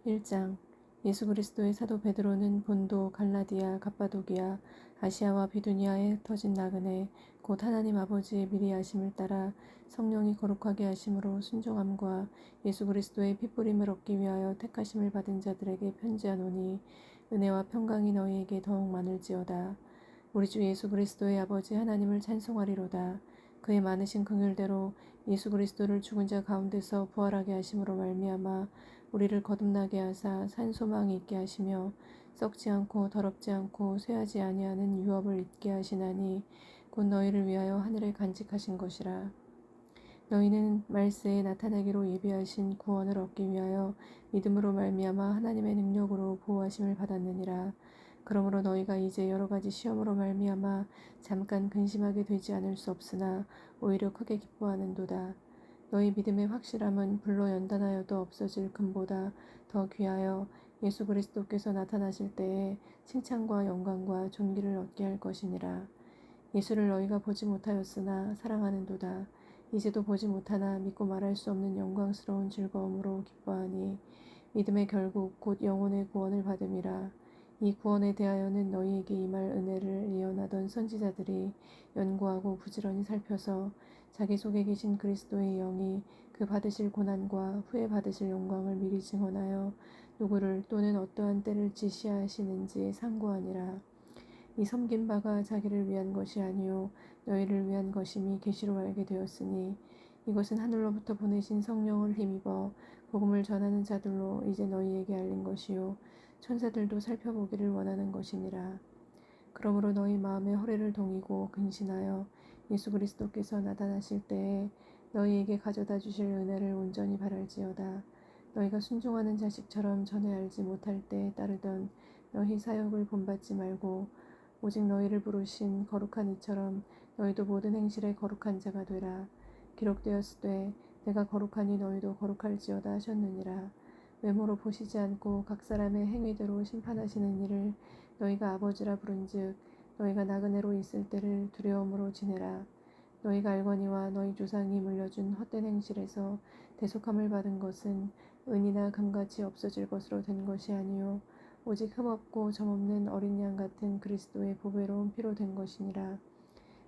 1장. 예수 그리스도의 사도 베드로는 본도, 갈라디아, 갑바도기아, 아시아와 비두니아에 흩어진 나그네 곧 하나님 아버지의 미리 하심을 따라 성령이 거룩하게 하심으로 순종함과 예수 그리스도의 피뿌림을 얻기 위하여 택하심을 받은 자들에게 편지하노니 은혜와 평강이 너희에게 더욱 많을지어다. 우리 주 예수 그리스도의 아버지 하나님을 찬송하리로다. 그의 많으신 긍휼대로 예수 그리스도를 죽은 자 가운데서 부활하게 하심으로 말미암아 우리를 거듭나게 하사 산 소망이 있게 하시며 썩지 않고 더럽지 않고 쇠하지 아니하는 유업을 잊게 하시나니 곧 너희를 위하여 하늘에 간직하신 것이라. 너희는 말세에 나타나기로 예비하신 구원을 얻기 위하여 믿음으로 말미암아 하나님의 능력으로 보호하심을 받았느니라. 그러므로 너희가 이제 여러 가지 시험으로 말미암아 잠깐 근심하게 되지 않을 수 없으나 오히려 크게 기뻐하는도다. 너희 믿음의 확실함은 불로 연단하여도 없어질 금보다 더 귀하여 예수 그리스도께서 나타나실 때에 칭찬과 영광과 존귀를 얻게 할 것이니라. 예수를 너희가 보지 못하였으나 사랑하는도다. 이제도 보지 못하나 믿고 말할 수 없는 영광스러운 즐거움으로 기뻐하니 믿음의 결국 곧 영혼의 구원을 받음이라. 이 구원에 대하여는 너희에게 임할 은혜를 예언하던 선지자들이 연구하고 부지런히 살펴서 자기 속에 계신 그리스도의 영이 그 받으실 고난과 후에 받으실 영광을 미리 증언하여 누구를 또는 어떠한 때를 지시하시는지 상고하니라. 이 섬긴 바가 자기를 위한 것이 아니요 너희를 위한 것임이 계시로 알게 되었으니 이것은 하늘로부터 보내신 성령을 힘입어 복음을 전하는 자들로 이제 너희에게 알린 것이요 천사들도 살펴보기를 원하는 것이니라. 그러므로 너희 마음의 허리를 동이고 근신하여 예수 그리스도께서 나타나실 때에 너희에게 가져다 주실 은혜를 온전히 바랄지어다. 너희가 순종하는 자식처럼 전에 알지 못할 때에 따르던 너희 사역을 본받지 말고 오직 너희를 부르신 거룩한 이처럼 너희도 모든 행실에 거룩한 자가 되라. 기록되었으되 내가 거룩하니 너희도 거룩할지어다 하셨느니라. 외모로 보시지 않고 각 사람의 행위대로 심판하시는 이를 너희가 아버지라 부른즉 너희가 나그네로 있을 때를 두려움으로 지내라. 너희가 알거니와 너희 조상이 물려준 헛된 행실에서 대속함을 받은 것은 은이나 금같이 없어질 것으로 된 것이 아니요 오직 흠없고 점없는 어린 양 같은 그리스도의 보배로운 피로 된 것이니라.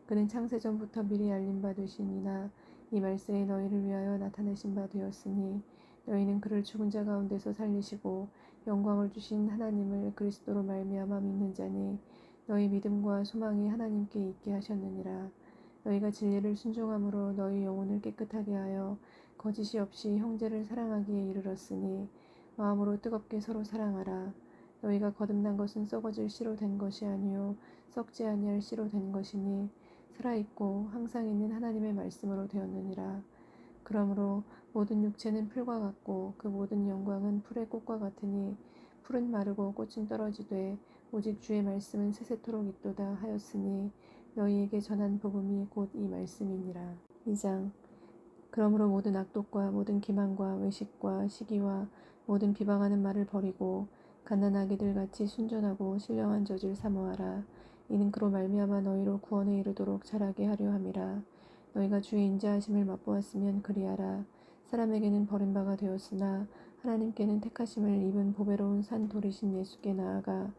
그는 창세전부터 미리 알림 받으시니나 이 말세에 너희를 위하여 나타내신 바 되었으니 너희는 그를 죽은 자 가운데서 살리시고 영광을 주신 하나님을 그리스도로 말미암아 믿는 자니 너희 믿음과 소망이 하나님께 있게 하셨느니라. 너희가 진리를 순종함으로 너희 영혼을 깨끗하게 하여 거짓이 없이 형제를 사랑하기에 이르렀으니 마음으로 뜨겁게 서로 사랑하라. 너희가 거듭난 것은 썩어질 씨로 된 것이 아니요 썩지 아니할 씨로 된 것이니 살아있고 항상 있는 하나님의 말씀으로 되었느니라. 그러므로 모든 육체는 풀과 같고 그 모든 영광은 풀의 꽃과 같으니 풀은 마르고 꽃은 떨어지되 오직 주의 말씀은 세세토록 있도다 하였으니 너희에게 전한 복음이 곧 이 말씀이니라. 2장. 그러므로 모든 악독과 모든 기만과 외식과 시기와 모든 비방하는 말을 버리고 갓난아기들 같이 순전하고 신령한 젖을 사모하라. 이는 그로 말미암아 너희로 구원에 이르도록 자라게 하려 함이라. 너희가 주의 인자하심을 맛보았으면 그리하라. 사람에게는 버림바가 되었으나 하나님께는 택하심을 입은 보배로운 산 돌이신 예수께 나아가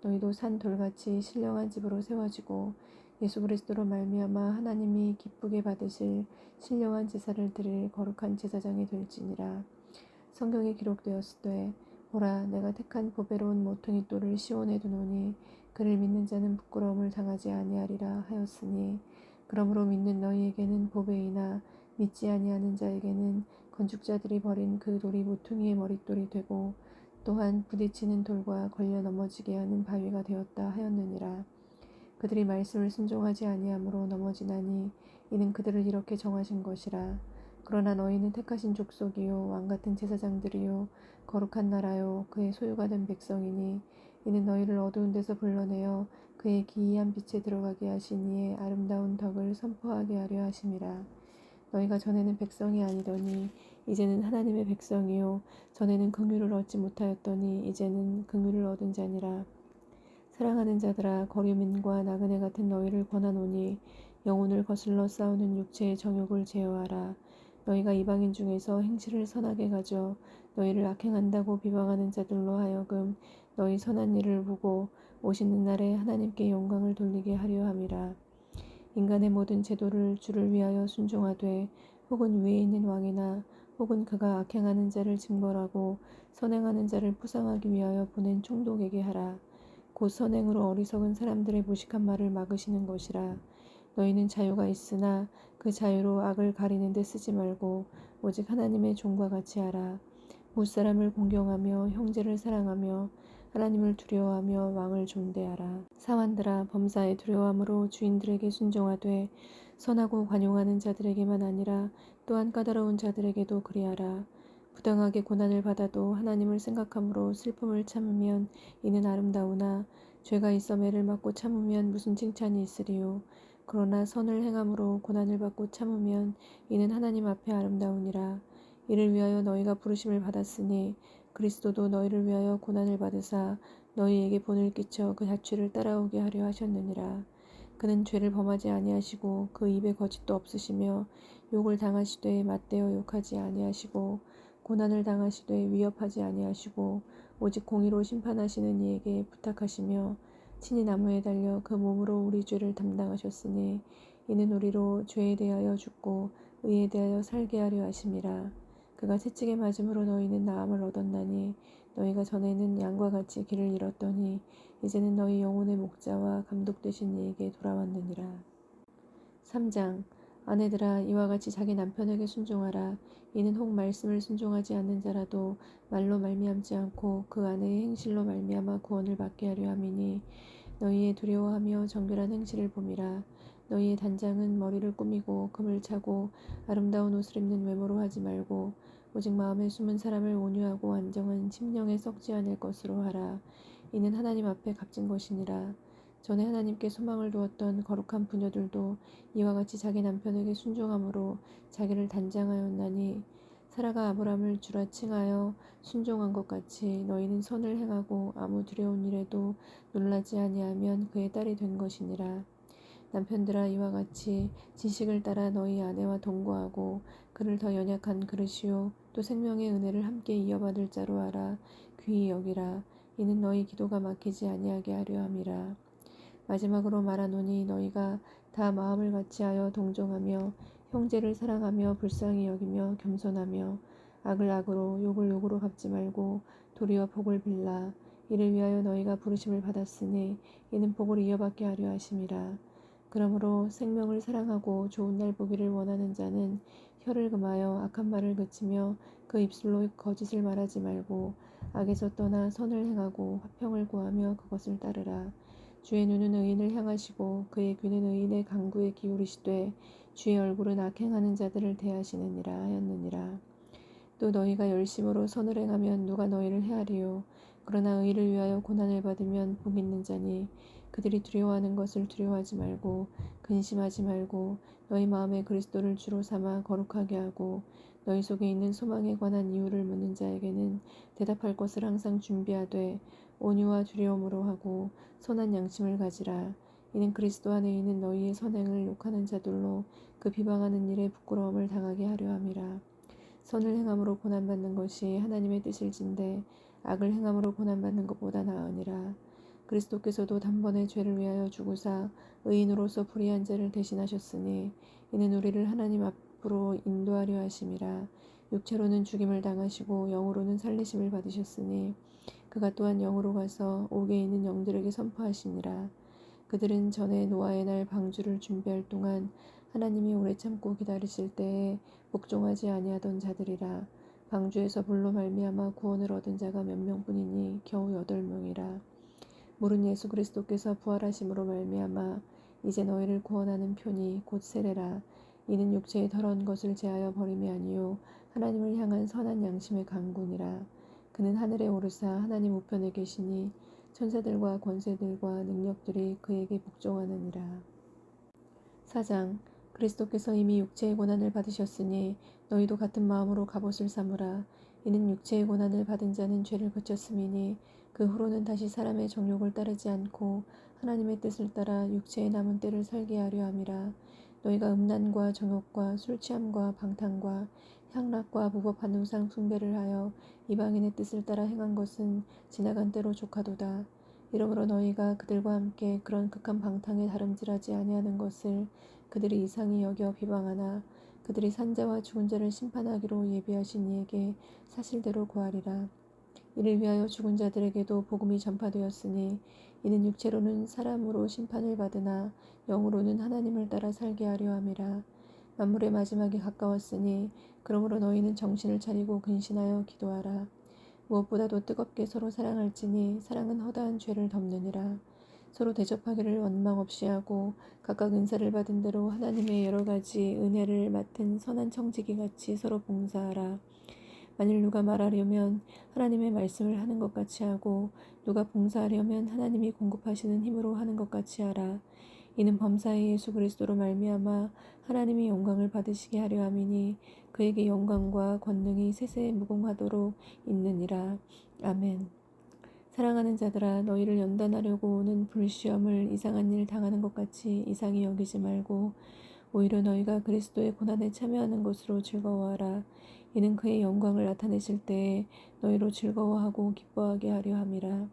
너희도 산 돌같이 신령한 집으로 세워지고 예수 그리스도로 말미암아 하나님이 기쁘게 받으실 신령한 제사를 드릴 거룩한 제사장이 될지니라. 성경에 기록되었으되 보라 내가 택한 보배로운 모퉁이 돌을 시온에 두노니 그를 믿는 자는 부끄러움을 당하지 아니하리라 하였으니 그러므로 믿는 너희에게는 보배이나 믿지 아니하는 자에게는 건축자들이 버린 그 돌이 모퉁이의 머릿돌이 되고 또한 부딪히는 돌과 걸려 넘어지게 하는 바위가 되었다 하였느니라. 그들이 말씀을 순종하지 아니함으로 넘어지나니 이는 그들을 이렇게 정하신 것이라. 그러나 너희는 택하신 족속이요 왕같은 제사장들이요 거룩한 나라요 그의 소유가 된 백성이니 이는 너희를 어두운 데서 불러내어 그의 기이한 빛에 들어가게 하신 이의 아름다운 덕을 선포하게 하려 하심이라. 너희가 전에는 백성이 아니더니 이제는 하나님의 백성이요 전에는 긍휼을 얻지 못하였더니 이제는 긍휼을 얻은 자니라. 사랑하는 자들아 거류민과 나그네 같은 너희를 권하노니 영혼을 거슬러 싸우는 육체의 정욕을 제어하라. 너희가 이방인 중에서 행실을 선하게 가져 너희를 악행한다고 비방하는 자들로 하여금 너희 선한 일을 보고 오시는 날에 하나님께 영광을 돌리게 하려 함이라. 인간의 모든 제도를 주를 위하여 순종하되 혹은 위에 있는 왕이나 혹은 그가 악행하는 자를 징벌하고 선행하는 자를 포상하기 위하여 보낸 총독에게 하라. 곧 선행으로 어리석은 사람들의 무식한 말을 막으시는 것이라. 너희는 자유가 있으나 그 자유로 악을 가리는 데 쓰지 말고 오직 하나님의 종과 같이 하라. 무사람을 공경하며 형제를 사랑하며 하나님을 두려워하며 왕을 존대하라. 사환들아, 범사에 두려워함으로 주인들에게 순종하되 선하고 관용하는 자들에게만 아니라 또한 까다로운 자들에게도 그리하라. 부당하게 고난을 받아도 하나님을 생각함으로 슬픔을 참으면 이는 아름다우나 죄가 있어 매를 맞고 참으면 무슨 칭찬이 있으리요. 그러나 선을 행함으로 고난을 받고 참으면 이는 하나님 앞에 아름다우니라. 이를 위하여 너희가 부르심을 받았으니 그리스도도 너희를 위하여 고난을 받으사 너희에게 본을 끼쳐 그 자취를 따라오게 하려 하셨느니라. 그는 죄를 범하지 아니하시고 그 입에 거짓도 없으시며 욕을 당하시되 맞대어 욕하지 아니하시고 고난을 당하시되 위협하지 아니하시고 오직 공의로 심판하시는 이에게 부탁하시며 친히 나무에 달려 그 몸으로 우리 죄를 담당하셨으니 이는 우리로 죄에 대하여 죽고 의에 대하여 살게 하려 하심이라. 그가 채찍에 맞음으로 너희는 나음을 얻었나니 너희가 전에는 양과 같이 길을 잃었더니 이제는 너희 영혼의 목자와 감독 되신 이에게 돌아왔느니라. 3장. 아내들아, 이와 같이 자기 남편에게 순종하라. 이는 혹 말씀을 순종하지 않는 자라도 말로 말미암지 않고 그 아내의 행실로 말미암아 구원을 받게 하려 함이니 너희의 두려워하며 정결한 행실을 봄이라. 너희의 단장은 머리를 꾸미고 금을 차고 아름다운 옷을 입는 외모로 하지 말고 오직 마음에 숨은 사람을 온유하고 안정한 심령에 썩지 않을 것으로 하라. 이는 하나님 앞에 값진 것이니라. 전에 하나님께 소망을 두었던 거룩한 부녀들도 이와 같이 자기 남편에게 순종함으로 자기를 단장하였나니 사라가 아브람을 주라 칭하여 순종한 것 같이 너희는 선을 행하고 아무 두려운 일에도 놀라지 아니하면 그의 딸이 된 것이니라. 남편들아, 이와 같이 지식을 따라 너희 아내와 동거하고 그를 더 연약한 그릇이요 또 생명의 은혜를 함께 이어받을 자로 알아 귀히 여기라. 이는 너희 기도가 막히지 아니하게 하려 함이라. 마지막으로 말하노니 너희가 다 마음을 같이하여 동정하며 형제를 사랑하며 불쌍히 여기며 겸손하며 악을 악으로 욕을 욕으로 갚지 말고 도리어 복을 빌라. 이를 위하여 너희가 부르심을 받았으니 이는 복을 이어받게 하려 하심이라. 그러므로 생명을 사랑하고 좋은 날 보기를 원하는 자는 혀를 금하여 악한 말을 그치며 그 입술로 거짓을 말하지 말고 악에서 떠나 선을 행하고 화평을 구하며 그것을 따르라. 주의 눈은 의인을 향하시고 그의 귀는 의인의 간구에 기울이시되 주의 얼굴은 악행하는 자들을 대하시느니라 하였느니라. 또 너희가 열심으로 선을 행하면 누가 너희를 헤아리요. 그러나 의를 위하여 고난을 받으면 복 있는 자니 그들이 두려워하는 것을 두려워하지 말고 근심하지 말고 너희 마음에 그리스도를 주로 삼아 거룩하게 하고 너희 속에 있는 소망에 관한 이유를 묻는 자에게는 대답할 것을 항상 준비하되 온유와 두려움으로 하고 선한 양심을 가지라. 이는 그리스도 안에 있는 너희의 선행을 욕하는 자들로 그 비방하는 일에 부끄러움을 당하게 하려 함이라. 선을 행함으로 고난받는 것이 하나님의 뜻일진데 악을 행함으로 고난받는 것보다 나으니라. 그리스도께서도 단번에 죄를 위하여 죽으사 의인으로서 불의한 죄를 대신하셨으니 이는 우리를 하나님 앞으로 인도하려 하심이라. 육체로는 죽임을 당하시고 영으로는 살리심을 받으셨으니 그가 또한 영으로 가서 옥에 있는 영들에게 선포하시니라. 그들은 전에 노아의 날 방주를 준비할 동안 하나님이 오래 참고 기다리실 때에 복종하지 아니하던 자들이라. 방주에서 불로 말미암아 구원을 얻은 자가 몇 명뿐이니 겨우 8명이라. 물은 예수 그리스도께서 부활하심으로 말미암아 이제 너희를 구원하는 편이 곧 세례라. 이는 육체의 더러운 것을 제하여 버림이 아니요 하나님을 향한 선한 양심의 강군이라. 그는 하늘에 오르사 하나님 우편에 계시니 천사들과 권세들과 능력들이 그에게 복종하느니라. 4장. 그리스도께서 이미 육체의 고난을 받으셨으니 너희도 같은 마음으로 갑옷을 삼으라. 이는 육체의 고난을 받은 자는 죄를 그쳤음이니 그 후로는 다시 사람의 정욕을 따르지 않고 하나님의 뜻을 따라 육체의 남은 때를 살게 하려 함이라. 너희가 음란과 정욕과 술 취함과 방탕과 향락과 무법한 우상 숭배를 하여 이방인의 뜻을 따라 행한 것은 지나간 때로 족하도다. 이러므로 너희가 그들과 함께 그런 극한 방탕에 다름질하지 아니하는 것을 그들이 이상히 여겨 비방하나 그들이 산자와 죽은 자를 심판하기로 예비하신 이에게 사실대로 고하리라. 이를 위하여 죽은 자들에게도 복음이 전파되었으니 이는 육체로는 사람으로 심판을 받으나 영으로는 하나님을 따라 살게 하려 함이라. 만물의 마지막이 가까웠으니 그러므로 너희는 정신을 차리고 근신하여 기도하라. 무엇보다도 뜨겁게 서로 사랑할지니 사랑은 허다한 죄를 덮느니라. 서로 대접하기를 원망 없이 하고 각각 은사를 받은 대로 하나님의 여러 가지 은혜를 맡은 선한 청지기 같이 서로 봉사하라. 만일 누가 말하려면 하나님의 말씀을 하는 것 같이 하고 누가 봉사하려면 하나님이 공급하시는 힘으로 하는 것 같이 하라. 이는 범사의 예수 그리스도로 말미암아 하나님이 영광을 받으시게 하려 함이니 그에게 영광과 권능이 세세에 무궁하도록 있느니라. 아멘. 사랑하는 자들아, 너희를 연단하려고 오는 불시험을 이상한 일 당하는 것 같이 이상히 여기지 말고 오히려 너희가 그리스도의 고난에 참여하는 것으로 즐거워하라. 이는 그의 영광을 나타내실 때에 너희로 즐거워하고 기뻐하게 하려 함이라.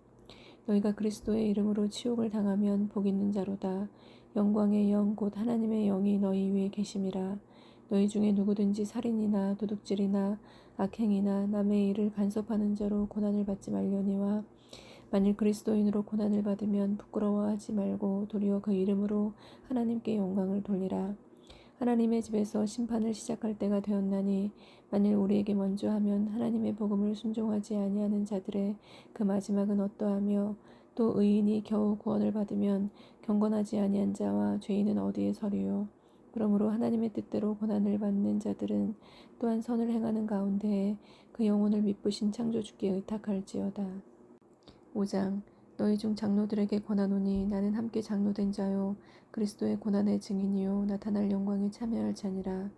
너희가 그리스도의 이름으로 치욕을 당하면 복 있는 자로다. 영광의 영 곧 하나님의 영이 너희 위에 계심이라. 너희 중에 누구든지 살인이나 도둑질이나 악행이나 남의 일을 간섭하는 자로 고난을 받지 말려니와 만일 그리스도인으로 고난을 받으면 부끄러워하지 말고 도리어 그 이름으로 하나님께 영광을 돌리라. 하나님의 집에서 심판을 시작할 때가 되었나니 만일 우리에게 먼저 하면 하나님의 복음을 순종하지 아니하는 자들의 그 마지막은 어떠하며 또 의인이 겨우 구원을 받으면 경건하지 아니한 자와 죄인은 어디에 서리요. 그러므로 하나님의 뜻대로 고난을 받는 자들은 또한 선을 행하는 가운데에 그 영혼을 미쁘신 창조주께 의탁할지어다. 5장. 너희 중 장로들에게 권하노니 나는 함께 장로된 자요 그리스도의 고난의 증인이요 나타날 영광에 참여할 자니라.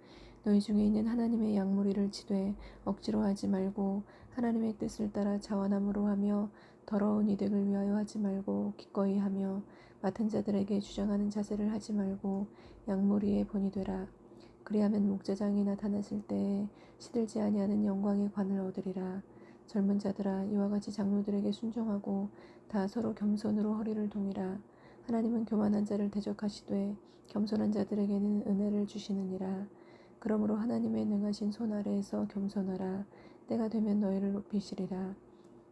너희 중에 있는 하나님의 양무리를 치되 억지로 하지 말고 하나님의 뜻을 따라 자원함으로 하며 더러운 이득을 위하여 하지 말고 기꺼이 하며 맡은 자들에게 주장하는 자세를 하지 말고 양무리의 본이 되라. 그리하면 목자장이 나타났을 때에 시들지 아니하는 영광의 관을 얻으리라. 젊은 자들아, 이와 같이 장로들에게 순종하고 다 서로 겸손으로 허리를 동이라. 하나님은 교만한 자를 대적하시되 겸손한 자들에게는 은혜를 주시느니라. 그러므로 하나님의 능하신 손 아래에서 겸손하라. 때가 되면 너희를 높이시리라.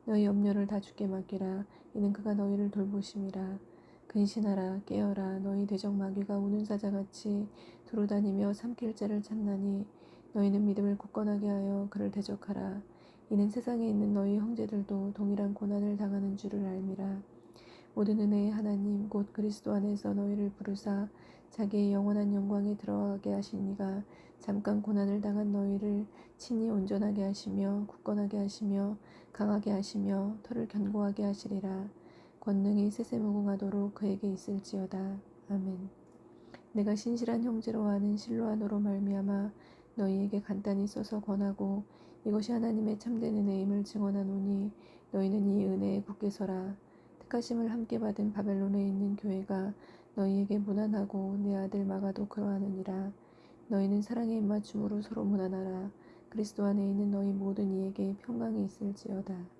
너희 염려를 다 주께 맡기라. 이는 그가 너희를 돌보심이라. 근신하라. 깨어라. 너희 대적 마귀가 우는 사자같이 두루다니며 삼킬 자를 찾나니 너희는 믿음을 굳건하게 하여 그를 대적하라. 이는 세상에 있는 너희 형제들도 동일한 고난을 당하는 줄을 알미라. 모든 은혜의 하나님 곧 그리스도 안에서 너희를 부르사 자기의 영원한 영광에 들어가게 하신 이가 잠깐 고난을 당한 너희를 친히 온전하게 하시며 굳건하게 하시며 강하게 하시며 털을 견고하게 하시리라. 권능이 세세무궁하도록 그에게 있을지어다. 아멘. 내가 신실한 형제로 아는 실로아노로 말미암아 너희에게 간단히 써서 권하고 이것이 하나님의 참된 은혜임을 증언하노니 너희는 이 은혜에 굳게 서라. 택하심을 함께 받은 바벨론에 있는 교회가 너희에게 무난하고 내 아들 마가도 그러하느니라. 너희는 사랑의 입맞춤으로 서로 무난하라. 그리스도 안에 있는 너희 모든 이에게 평강이 있을지어다.